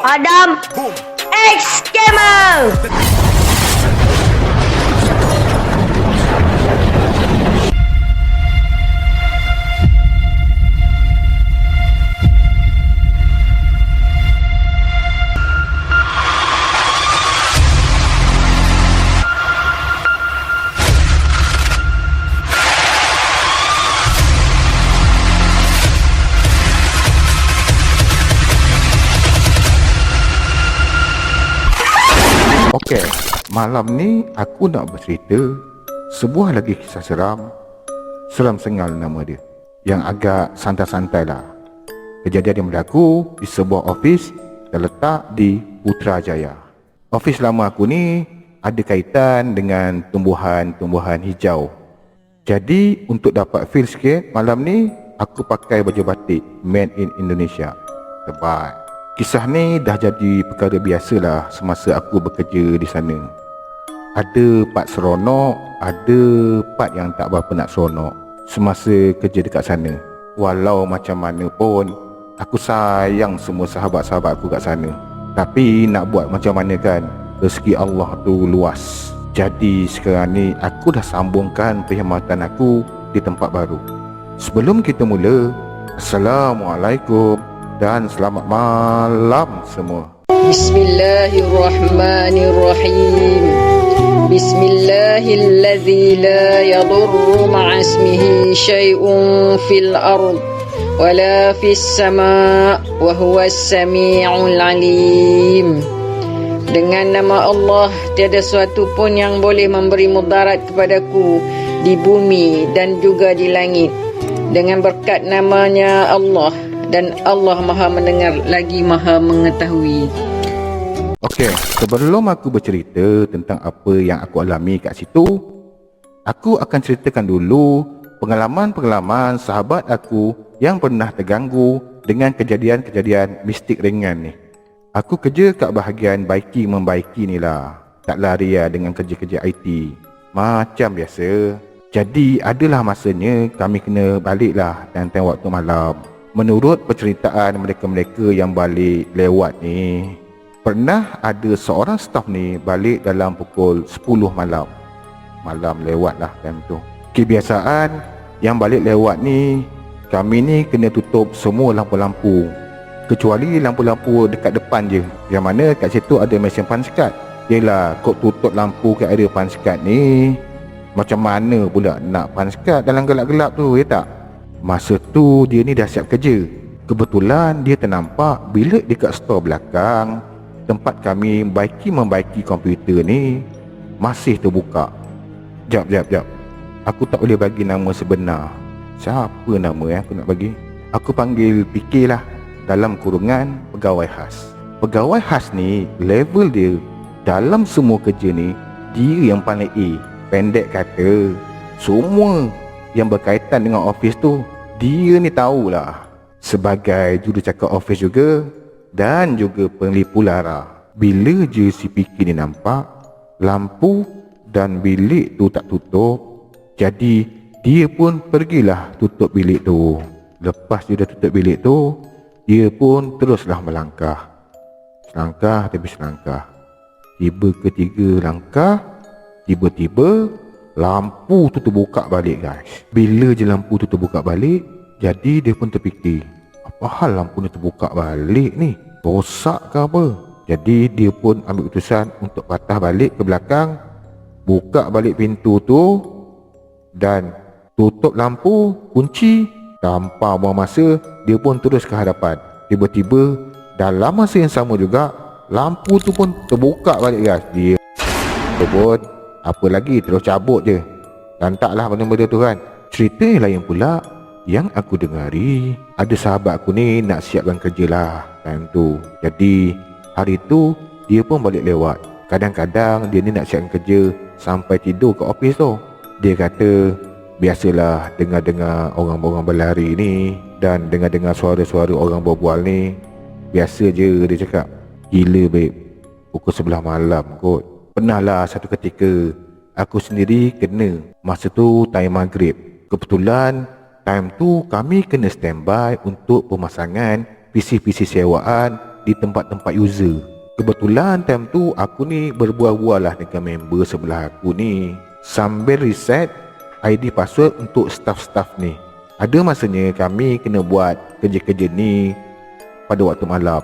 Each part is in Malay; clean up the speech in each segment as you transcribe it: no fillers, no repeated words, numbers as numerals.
Adam X Gamer. Okey, malam ni aku nak bercerita sebuah lagi kisah seram. Seram Sengal nama dia, yang agak santai-santai lah. Kejadian yang berlaku di sebuah ofis terletak di Putrajaya. Ofis lama aku ni ada kaitan dengan tumbuhan-tumbuhan hijau. Jadi untuk dapat feel sikit, malam ni aku pakai baju batik made in Indonesia. Tebal. Kisah ni dah jadi perkara biasalah semasa aku bekerja di sana. Ada part seronok, ada part yang tak berapa nak seronok semasa kerja dekat sana. Walau macam mana pun, aku sayang semua sahabat-sahabat aku kat sana. Tapi nak buat macam mana kan, rezeki Allah tu luas. Jadi sekarang ni aku dah sambungkan perkhidmatan aku di tempat baru. Sebelum kita mula, Assalamualaikum dan selamat malam semua. Bismillahirrahmanirrahim. Bismillahilladzi la yadurru ma'asmihi syai'un fil ard wala fis sama' wa huwas sami'ul alim. Dengan nama Allah, tiada suatu pun yang boleh memberi mudarat kepadaku di bumi dan juga di langit. Dengan berkat namanya Allah, dan Allah Maha Mendengar lagi Maha Mengetahui. Okey, sebelum aku bercerita tentang apa yang aku alami kat situ, aku akan ceritakan dulu pengalaman-pengalaman sahabat aku yang pernah terganggu dengan kejadian-kejadian mistik ringan ni. Aku kerja kat bahagian baiki membaiki ni lah. Tak lari lah dengan kerja-kerja IT. Macam biasa. Jadi adalah masanya kami kena balik lah time-time waktu malam. Menurut penceritaan mereka-mereka yang balik lewat ni, pernah ada seorang staf ni balik dalam pukul 10 malam. Malam lewat lah time tu. Kebiasaan yang balik lewat ni, kami ni kena tutup semua lampu-lampu, kecuali lampu-lampu dekat depan je, yang mana kat situ ada mesin panskat. Yelah, kau tutup lampu kat area panskat ni, macam mana pula nak panskat dalam gelap-gelap tu, ya tak? Masa tu dia ni dah siap kerja. Kebetulan dia ternampak bilik dekat store belakang tempat kami membaiki komputer ni masih terbuka. Jap. Aku tak boleh bagi nama sebenar. Siapa nama aku nak bagi? Aku panggil PK lah, dalam kurungan pegawai khas. Pegawai khas ni level dia dalam semua kerja ni, dia yang paling A. Pendek kata, semua yang berkaitan dengan office tu dia ni tahulah. Sebagai jurucakap office juga dan juga penipu lara, bila je si PK ni nampak lampu dan bilik tu tak tutup, jadi dia pun pergilah tutup bilik tu. Lepas dia dah tutup bilik tu, dia pun teruslah melangkah. Selangkah demi selangkah. Tiba ketiga langkah, tiba-tiba lampu tu terbuka balik guys. Bila je lampu tu terbuka balik, jadi dia pun terfikir, apa hal lampu ni terbuka balik ni? Rosak ke apa? Jadi dia pun ambil keputusan untuk patah balik ke belakang, buka balik pintu tu dan tutup lampu, kunci. Tanpa buang masa, dia pun terus ke hadapan. Tiba-tiba dalam masa yang sama juga, lampu tu pun terbuka balik guys. Dia pun apa lagi, terus cabut je. Lantaklah benda-benda tu kan. Cerita yang lain pula yang aku dengari, ada sahabat aku ni nak siapkan kerja lah time tu. Jadi hari tu dia pun balik lewat. Kadang-kadang dia ni nak siapkan kerja sampai tidur ke office tu. Dia kata biasalah dengar-dengar orang-orang berlari ni dan dengar-dengar suara-suara orang berbual ni. Biasa je dia cakap. Gila babe, pukul 11 malam kot. Pernah lah satu ketika aku sendiri kena. Masa tu time maghrib. Kebetulan time tu kami kena standby untuk pemasangan PC-PC sewaan di tempat-tempat user. Kebetulan time tu aku ni berbual-bual lah dengan member sebelah aku ni, sambil reset ID password untuk staff-staff ni. Ada masanya kami kena buat kerja-kerja ni pada waktu malam,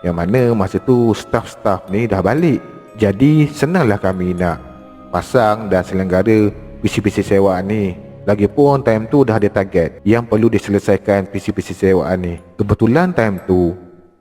yang mana masa tu staff-staff ni dah balik. Jadi senanglah kami nak pasang dan selenggara PC-PC sewaan ni. Lagipun time tu dah ada target yang perlu diselesaikan PC-PC sewaan ni. Kebetulan time tu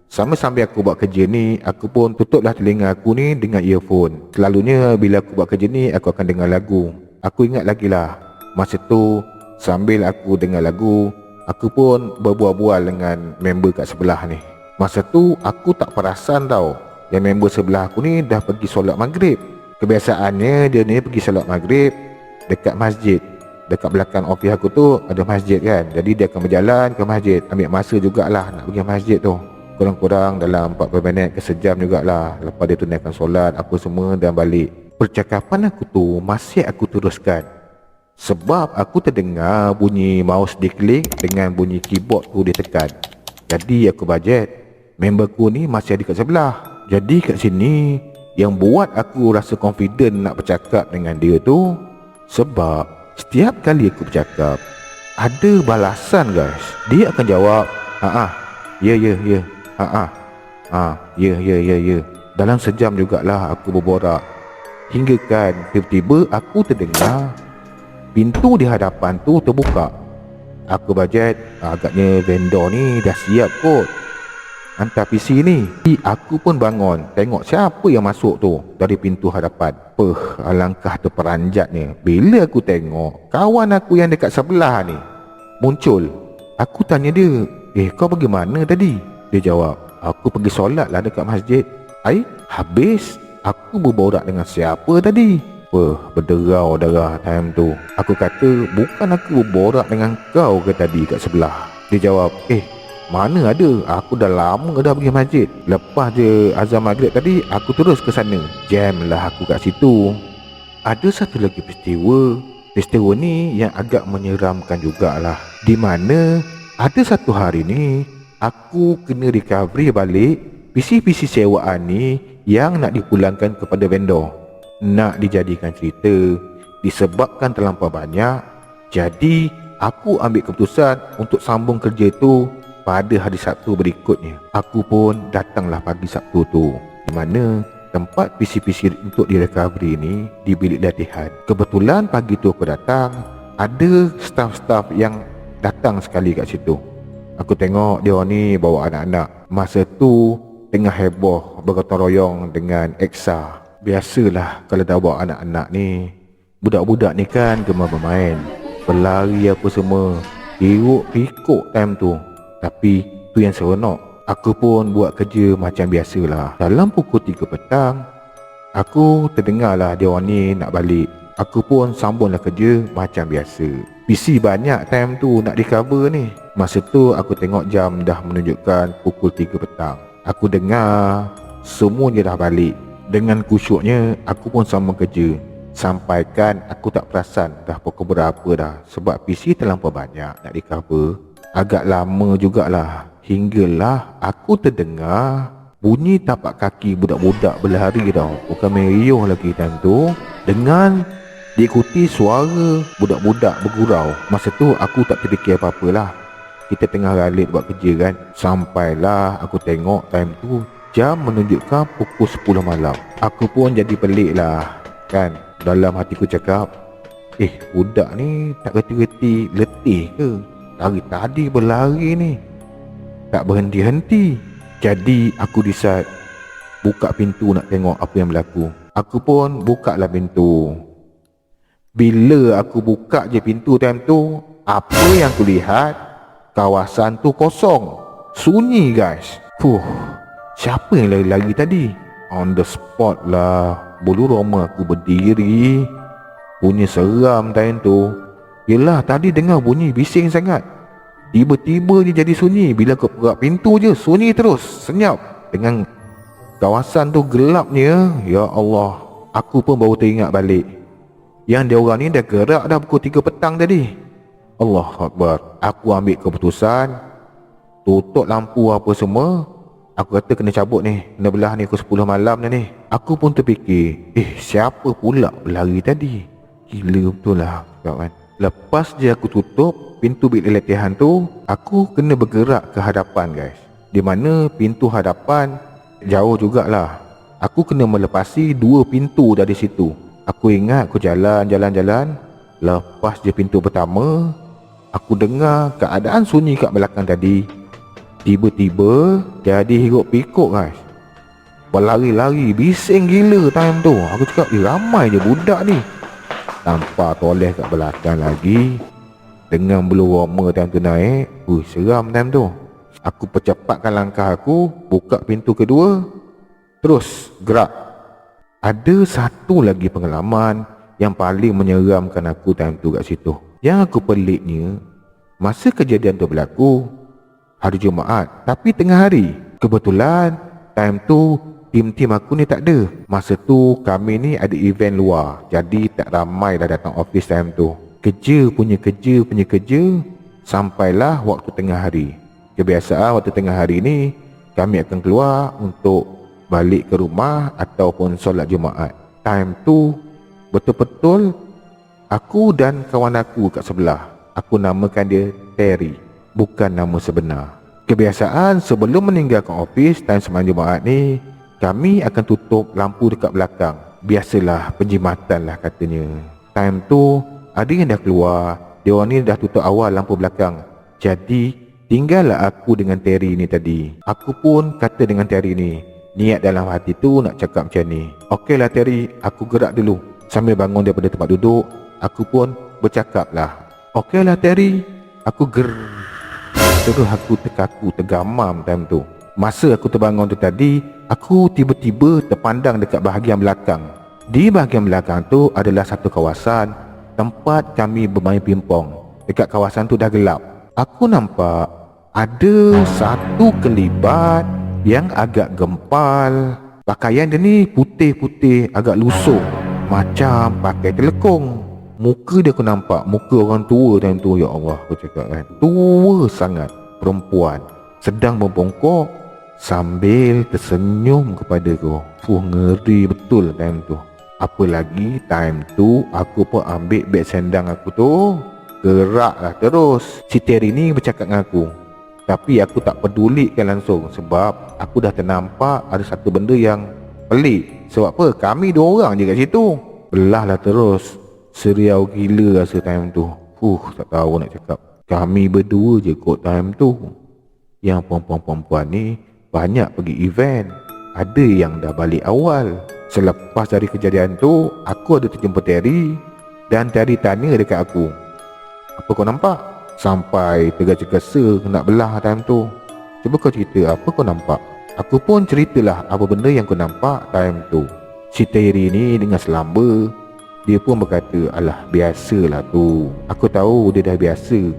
sambil aku buat kerja ni, aku pun tutuplah telinga aku ni dengan earphone. Selalunya bila aku buat kerja ni, aku akan dengar lagu. Aku ingat lagi lah, masa tu sambil aku dengar lagu, aku pun berbual-bual dengan member kat sebelah ni. Masa tu aku tak perasan tau yang member sebelah aku ni dah pergi solat maghrib. Kebiasaannya dia ni pergi solat maghrib dekat masjid. Dekat belakang office aku tu ada masjid kan. Jadi dia akan berjalan ke masjid. Ambil masa jugalah nak pergi masjid tu. Kurang-kurang dalam 40 minit ke sejam jugalah. Lepas dia tunaikan solat apa semua dan balik. Percakapan aku tu masih aku teruskan, sebab aku terdengar bunyi mouse diklik dengan bunyi keyboard tu ditekan. Jadi aku bajet memberku ni masih ada kat sebelah. Jadi kat sini yang buat aku rasa confident nak bercakap dengan dia tu, sebab setiap kali aku bercakap ada balasan guys. Dia akan jawab ya ya. Dalam sejam jugalah aku berborak, hingga kan tiba-tiba aku terdengar pintu di hadapan tu terbuka. Aku bajet agaknya vendor ni dah siap kot hantar PC ni. Aku pun bangun tengok siapa yang masuk tu dari pintu hadapan. Alangkah terperanjatnya bila aku tengok kawan aku yang dekat sebelah ni muncul. Aku tanya dia, kau pergi mana tadi? Dia jawab, aku pergi solat lah dekat masjid. Habis aku berborak dengan siapa tadi? Berderau darah time tu. Aku kata, bukan aku berborak dengan kau ke tadi kat sebelah? Dia jawab, mana ada, aku dah lama dah pergi masjid. Lepas je azan maghrib tadi, aku terus ke sana. Jam lah aku kat situ. Ada satu lagi peristiwa. Peristiwa ni yang agak menyeramkan jugalah, di mana ada satu hari ni aku kena recovery balik PC-PC sewaan ni yang nak dipulangkan kepada vendor. Nak dijadikan cerita, disebabkan terlampau banyak, jadi aku ambil keputusan untuk sambung kerja tu pada hari Sabtu berikutnya. Aku pun datanglah pagi Sabtu tu, di mana tempat PC-PC untuk di-recovery ni di bilik latihan. Kebetulan pagi tu aku datang, ada staff-staff yang datang sekali kat situ. Aku tengok dia ni bawa anak-anak. Masa tu tengah heboh bergotong royong dengan Exa. Biasalah kalau dah bawa anak-anak ni, budak-budak ni kan gemar bermain, berlari apa semua, hiruk pikuk time tu. Tapi tu yang seronok. Aku pun buat kerja macam biasalah. Dalam pukul 3 petang, aku terdengarlah dia orang ni nak balik. Aku pun sambunglah kerja macam biasa. PC banyak time tu nak recover ni. Masa tu aku tengok jam dah menunjukkan pukul 3 petang. Aku dengar semuanya dah balik. Dengan kusyuknya aku pun sambung kerja, sampaikan aku tak perasan dah pukul berapa dah, sebab PC terlampau banyak nak recover. Agak lama jugalah, hinggalah aku terdengar bunyi tapak kaki budak-budak berlari tau. Bukan meriuh lagi time tu, dengan diikuti suara budak-budak bergurau. Masa tu aku tak terfikir apa-apalah, kita tengah galit buat kerja kan. Sampailah aku tengok time tu jam menunjukkan pukul 10 malam. Aku pun jadi pelik lah kan. Dalam hatiku cakap, budak ni tak reti-reti letih ke? Dari tadi berlari ni tak berhenti-henti. Jadi aku decide buka pintu nak tengok apa yang berlaku. Aku pun buka lah pintu. Bila aku buka je pintu time tu, apa yang aku lihat, kawasan tu kosong, sunyi guys. Siapa yang lari-lari tadi? On the spot lah, bulu roma aku berdiri. Bunyi seram time tu. Yelah, tadi dengar bunyi bising sangat, tiba-tiba dia jadi sunyi. Bila aku buka pintu je, sunyi terus, senyap. Dengan kawasan tu gelapnya, ya Allah, aku pun baru teringat balik yang dia orang ni dah gerak dah pukul 3 petang tadi. Allahu Akbar. Aku ambil keputusan, tutup lampu apa semua, Aku kata kena cabut ni, kena belah ni, pukul 10 malam dah ni. Aku pun terfikir, siapa pula berlari tadi? Gila betul lah kawan. Lepas je aku tutup pintu bilik latihan tu, aku kena bergerak ke hadapan guys. Di mana pintu hadapan jauh jugalah. Aku kena melepasi 2 pintu dari situ. Aku ingat aku jalan. Lepas je pintu pertama, aku dengar keadaan sunyi kat belakang tadi. Tiba-tiba jadi hiruk pikuk guys. Berlari-lari, bising gila time tu. Aku cakap, ramai je budak ni. Tanpa toleh kat belakang lagi. Dengan bulu roma time tu naik. Seram time tu. Aku percepatkan langkah aku, buka pintu kedua, terus gerak. Ada satu lagi pengalaman yang paling menyeramkan aku time tu kat situ. Yang aku peliknya, masa kejadian tu berlaku hari Jumaat, tapi tengah hari. Kebetulan time tu tim aku ni tak ada. Masa tu kami ni ada event luar, jadi tak ramai dah datang office time tu. Kerja punya kerja, sampailah waktu tengah hari. Kebiasaan waktu tengah hari ni kami akan keluar untuk balik ke rumah ataupun solat Jumaat. Time tu betul-betul aku dan kawan aku kat sebelah, aku namakan dia Terry, bukan nama sebenar. Kebiasaan sebelum meninggalkan office time semalam Jumaat ni, kami akan tutup lampu dekat belakang. Biasalah, penjimatan lah katanya. Time tu ada yang dah keluar, dia orang ni dah tutup awal lampu belakang. Jadi tinggallah aku dengan Terry ni tadi. Aku pun kata dengan Terry ni, niat dalam hati tu nak cakap macam ni, okeylah Terry, aku gerak dulu. Sambil bangun daripada tempat duduk, aku pun bercakap lah, okeylah Terry, aku terus aku terkaku, tergamam time tu. Masa aku terbangun tu tadi, aku tiba-tiba terpandang dekat bahagian belakang. Di bahagian belakang tu adalah satu kawasan tempat kami bermain pingpong. Dekat kawasan tu dah gelap. Aku nampak ada satu kelibat yang agak gempal. Pakaian dia ni putih-putih, agak lusuh, macam pakai telekong. Muka dia aku nampak, muka orang tua time tu. Ya Allah, aku cakap kan, tua sangat. Perempuan sedang membongkok sambil tersenyum kepada aku. Ngeri betul time tu. Apa lagi time tu aku pun ambil beg sendang aku tu, geraklah terus. Si Terry ni bercakap dengan aku, tapi aku tak pedulikan langsung sebab aku dah ternampak ada satu benda yang pelik. Sebab apa? Kami 2 orang je kat situ. Belah lah terus. Seriau gila rasa time tu. Tak tahu nak cakap. Kami berdua je kot time tu. Yang perempuan-perempuan ni banyak pergi event. Ada yang dah balik awal. Selepas dari kejadian tu, aku ada terjumpa Terry. Dan Terry tanya dekat aku, apa kau nampak? Sampai tergesa-gesa nak belah time tu. Cuba kau cerita apa kau nampak. Aku pun ceritalah apa benda yang kau nampak time tu. Si Terry ni dengan selamba, dia pun berkata, alah biasalah tu. Aku tahu dia dah biasa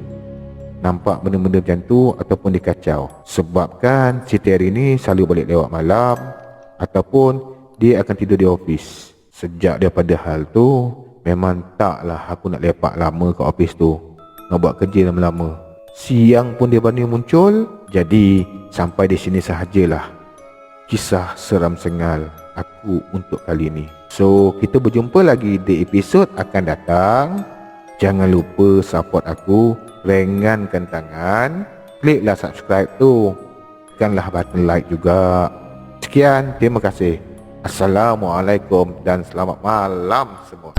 nampak benda-benda macam tu ataupun dia kacau. Sebab kan si Terry ni selalu balik lewat malam ataupun dia akan tidur di office. Sejak daripada hal tu, memang taklah aku nak lepak lama kat office tu, nak buat kerja lama-lama. Siang pun dia berani muncul. Jadi sampai di sini sahajalah kisah seram sengal aku untuk kali ni. So kita berjumpa lagi di episod akan datang. Jangan lupa support aku, ringankan tangan, kliklah subscribe tu, tekanlah button like juga. Sekian, terima kasih. Assalamualaikum dan selamat malam semua.